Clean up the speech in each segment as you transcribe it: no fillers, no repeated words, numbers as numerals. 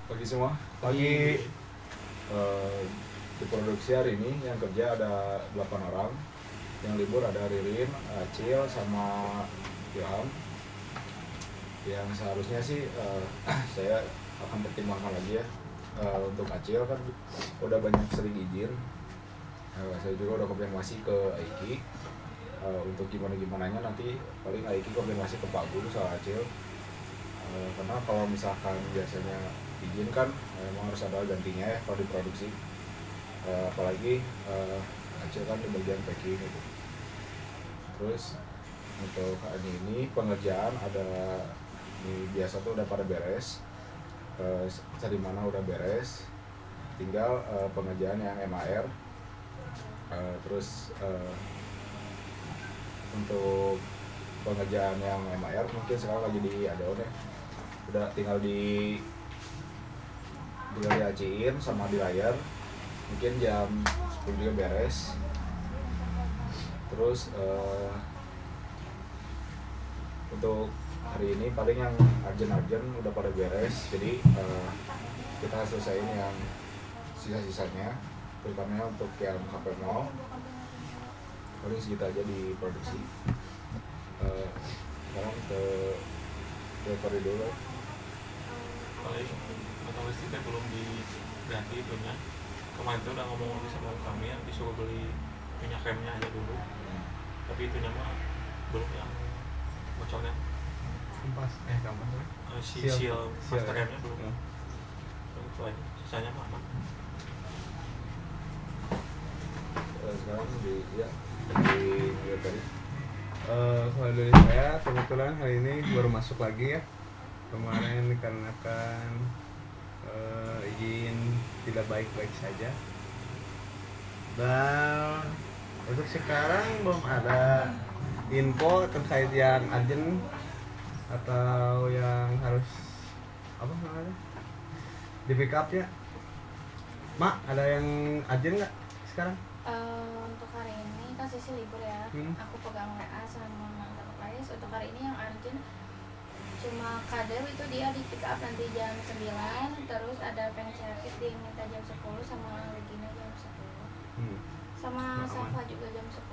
Pagi semua. Pagi di produksi hari ini yang kerja ada 8 orang. Yang libur ada Ririn, Acil, sama Ilham. Yang seharusnya sih saya akan pertimbangkan lagi ya. Untuk Acil kan udah banyak sering izin. Saya juga udah konfirmasi ke Aiki. Untuk gimana-gimananya nanti paling Aiki konfirmasi ke Pak Guru soal Acil. Karena kalau misalkan biasanya izin kan memang harus ada gantinya ya kalau diproduksi, apalagi Acil kan di bagian packing gitu. Terus untuk hari ini pengerjaan ada biasa tuh udah pada beres, cari mana udah beres, tinggal pengerjaan yang MAR. Terus untuk pengerjaan yang MAR mungkin sekarang lagi di add-on ya, udah tinggal di AC-in sama di layar, mungkin jam 10 juga beres. Terus untuk hari ini paling yang urgent udah pada beres, jadi kita selesaiin yang sisa-sisanya, terutama untuk yang KP0 paling segitu aja di produksi. Sekarang ke Fahri dulu. Paling otomatisnya belum diganti itunya. Kemarin tuh udah ngomong lagi sama kami yang disuruh beli minyak remnya aja dulu. Tapi itunya mah belum yang bocornya. Kampas Seal master remnya belum. Itu aja. Sisanya mah aman. Sekarang di tadi. Kalau dari saya kebetulan hari ini baru masuk lagi ya. Kemarin dikarenakan izin tidak baik-baik saja. Dan untuk sekarang belum ada info terkait yang urgent atau yang harus apa namanya di pick up ya. Mak, ada yang urgent nggak sekarang? Untuk hari ini kan sisi libur ya. Aku pegang WA sama Enterprise. Untuk hari ini yang urgent cuma kader itu dia di pick up nanti jam 9. Terus ada pengcerakit diminta jam 10 sama Regina jam 10. Sama Safa juga jam 10.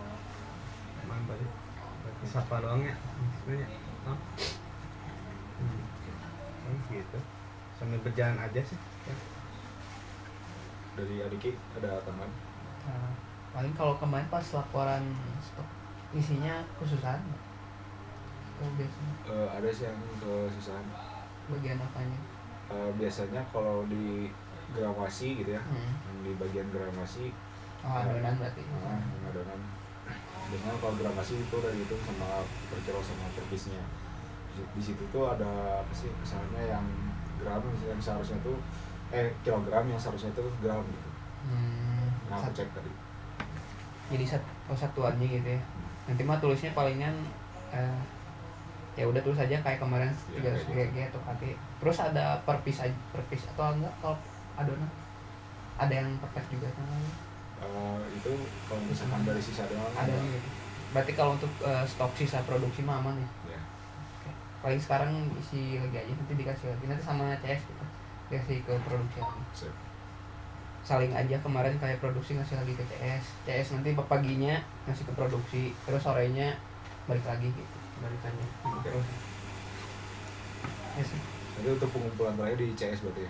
Aman tadi. Berarti Safa doang ya sebenarnya. Gitu. Sambil berjalan aja sih. Ya. Dari Adiki ada teman. Nah, paling kalau kemarin pas laporan stok isinya khususan biasanya Ada sih yang kesusahan. bagian apanya? Biasanya kalau di gramasi gitu ya, yang di bagian gramasi. Adonan berarti. Adonan. Biasanya kalau gramasi itu udah dihitung sama per kilo sama per piece-nya. Di situ tuh ada apa sih kesannya yang gram yang seharusnya tuh kilogram yang seharusnya itu gram gitu. Nah, aku cek tadi. Jadi satuannya gitu ya. Nanti mah tulisnya palingan ya udah tulis aja kayak kemarin 300 GG atau KT. Terus ada per piece atau enggak kalau adonan? Ada yang per pack juga kan? Itu kalau misalkan dari sisa doang ada gitu. Berarti kalau untuk stok sisa produksi mah aman ya? Ya. Oke. Paling sekarang isi lagi aja, nanti dikasih lagi nanti sama CS gitu. Dikasih ke produksi lagi. Sip. Saling aja, kemarin kayak produksi ngasih lagi ke CS nanti paginya ngasih ke produksi, terus sorenya balik lagi gitu balikannya. Terus ya sih. Jadi untuk pengumpulan terakhir di CS berarti ya?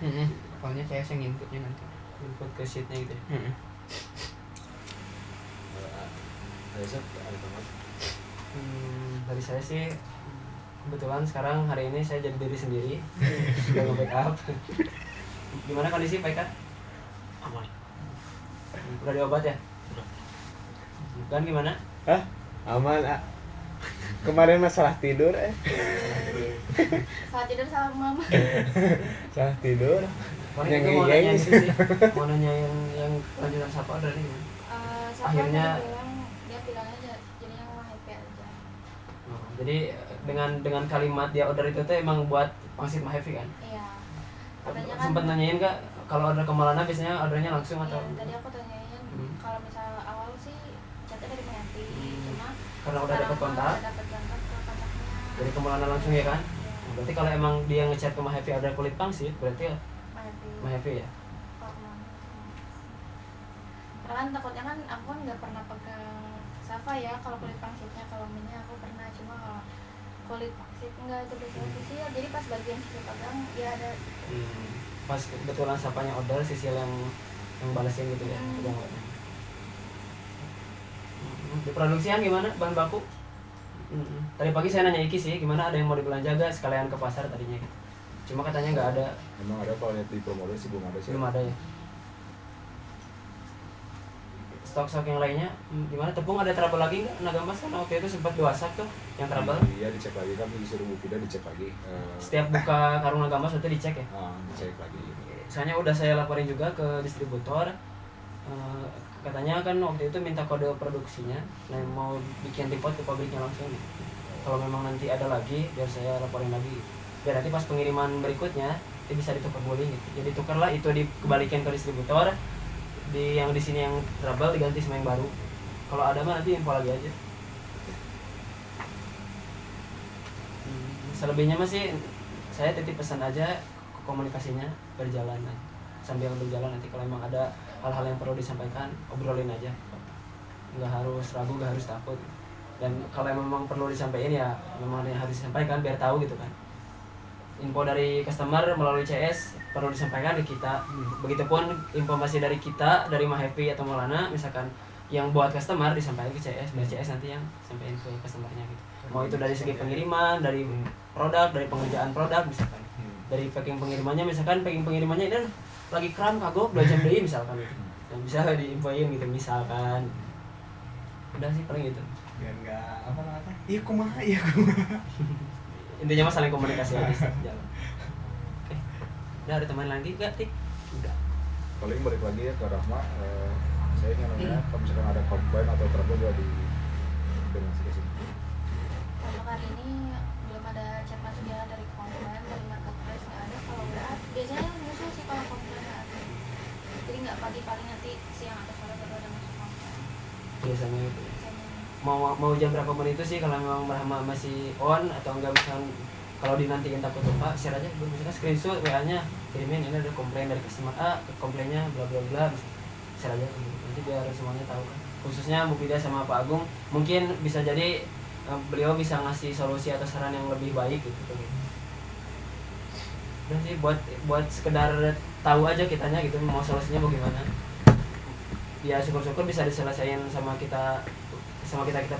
Pokoknya CS yang inputnya nanti input ke sheetnya gitu ya. Ada teman. Dari saya sih kebetulan sekarang hari ini saya jadi diri sendiri udah nge-backup. Gimana kondisi Pak Ika? Aman. Udah diobat ya? Udah. Bukan gimana? Hah? Aman. Kemarin masalah tidur Saat tidur sama mama. salah tidur. Yang mau nanya itu sih. Mau nanya yang lanjutan siapa udah nih? Akhirnya dia bilangnya jadinya mau happy aja. Jadi dengan kalimat dia order itu tuh emang buat pangsit Mahevi kan? Iya. Katanya kan Sempet nanyain nggak kalau order ke Malana biasanya ordernya langsung atau? Iya, tadi aku tanyain kalau misal awal sih chatnya dari Mayanti, cuma Karena udah dapat kontak. Udah dapat kontak ke kontaknya. Dari ke Malana langsung ya kan? Iya. Berarti kalau emang dia ngechat ke Mahevi order kulit pangsit berarti ya Mayanti. Mahevi ya. Karena kan takutnya kan aku kan nggak pernah pegang Safa ya, kalau kulit pangsitnya, kalau minyak aku pernah, cuma kalau kulit pangsit enggak, itu biasanya sisil, jadi pas bagian sisil pegang dia ada Pas kebetulan Safanya order, Sisil yang balesin gitu ya. Pegang. Di produksian gimana bahan baku? Tadi pagi saya nanya Iki sih, gimana ada yang mau dibelanja gak sekalian ke pasar tadinya gitu. Cuma katanya nggak ada. Emang ada, kalau lihat di promoda sih belum ada sih. Belum ada ya. Stok-stok yang lainnya gimana? Tepung ada trouble lagi nggak? Nagamas kan waktu itu sempat 2 sak tuh yang trouble. Iya, dicek lagi kan, disuruh Bu Fida dicek lagi. Setiap buka karung Nagamas itu dicek ya. Dicek lagi. Soalnya udah saya laporin juga ke distributor. Katanya kan waktu itu minta kode produksinya, nah mau bikin report ke pabriknya langsung. Kalau memang nanti ada lagi, biar saya laporin lagi. Biar nanti pas pengiriman berikutnya itu bisa ditukar guling gitu. Jadi tukarlah itu dikembalikan ke distributor. Yang di sini yang trouble diganti sama yang baru. Kalau ada mah nanti info lagi aja. Selebihnya masih saya titip pesan aja, komunikasinya berjalan sambil berjalan, nanti kalau memang ada hal-hal yang perlu disampaikan obrolin aja, nggak harus ragu, nggak harus takut. Dan kalau memang perlu disampaikan ya memang harus disampaikan biar tahu gitu kan. Info dari customer melalui CS perlu disampaikan ke kita. Begitupun informasi dari kita, dari Mahevi atau Maulana misalkan yang buat customer disampaikan ke CS, biar CS nanti yang sampaikan ke customernya gitu. Mau itu dari segi pengiriman, dari produk, dari pengerjaan produk misalkan. Dari packing pengirimannya, misalkan packing pengirimannya ini lagi kram kagok 2 jam deh misalkan gitu. Dan bisa diinfoin gitu misalkan. Udah sih paling gitu. Biar nggak apa namanya? Iya kumaha. Intinya mah saling komunikasi aja sih, jalan. Oke. Udah ada teman lagi gak, Tik? Udah. Paling balik lagi ya ke Rahma, saya ingin nanya kalau misalkan ada komplain atau trouble juga dengan sini. untuk hari ini belum ada chat masuk ya dari komplain, dari marketplace nggak ada. Kalau udah biasanya muncul sih kalau komplain nggak ada, jadi nggak pagi, paling nanti siang atau sore baru ada masuk komplain Biasanya gitu. biasanya. Mau jam berapa pun itu sih, kalau memang Rahma masih on atau enggak, misalkan kalau dinantiin takut lupa, share aja, misalkan screenshot WA-nya, kirimin ini ada komplain dari customer A, komplainnya bla bla bla, share aja nanti biar semuanya tahu kan. Khususnya Bu Fida sama Pak Agung, mungkin bisa jadi beliau bisa ngasih solusi atau saran yang lebih baik gitu. Dan sih buat sekedar tahu aja kitanya gitu mau solusinya bagaimana. Ya syukur-syukur bisa diselesaikan sama kita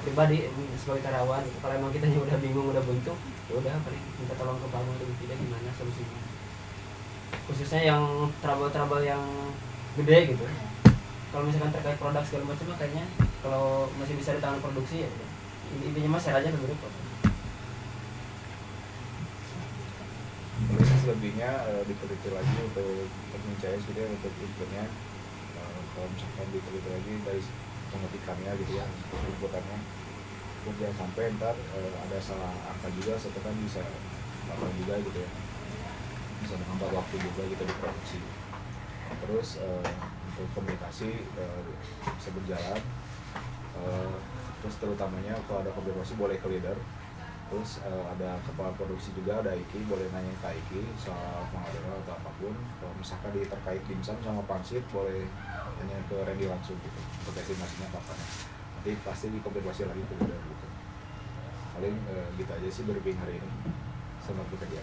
pribadi sebagai karyawan gitu. Kalau emang kitanya udah bingung, udah buntu, ya udah paling minta tolong ke Pak Agung atau Bu Fida gimana solusinya. Khususnya yang trouble yang gede gitu. Kalau misalkan terkait produk segala macam mah kayaknya kalau masih bisa di tangan produksi ya udah. Intinya mah share aja ke grup. Terus selebihnya diteliti lagi untuk mencari gitu ya, untuk inputnya. Kalau misalkan diteliti lagi dari pengetikannya gitu ya, inputannya, jangan sampai ntar ada salah angka juga, serta kan bisa apa juga gitu ya, bisa menghambat waktu juga gitu di produksi. Terus untuk komunikasi bisa berjalan, terus terutamanya kalau ada konfirmasi boleh ke leader. Terus ada kepala produksi juga, ada Iki, boleh nanya ke Iki soal pengadaan atau apapun. Kalau misalkan terkait dimsum sama pangsit, boleh tanya ke Randy langsung gitu, untuk estimasinya kapan. Nanti pasti dikonfirmasi lagi ke leader gitu. Paling gitu aja sih briefing hari ini. Selamat bekerja.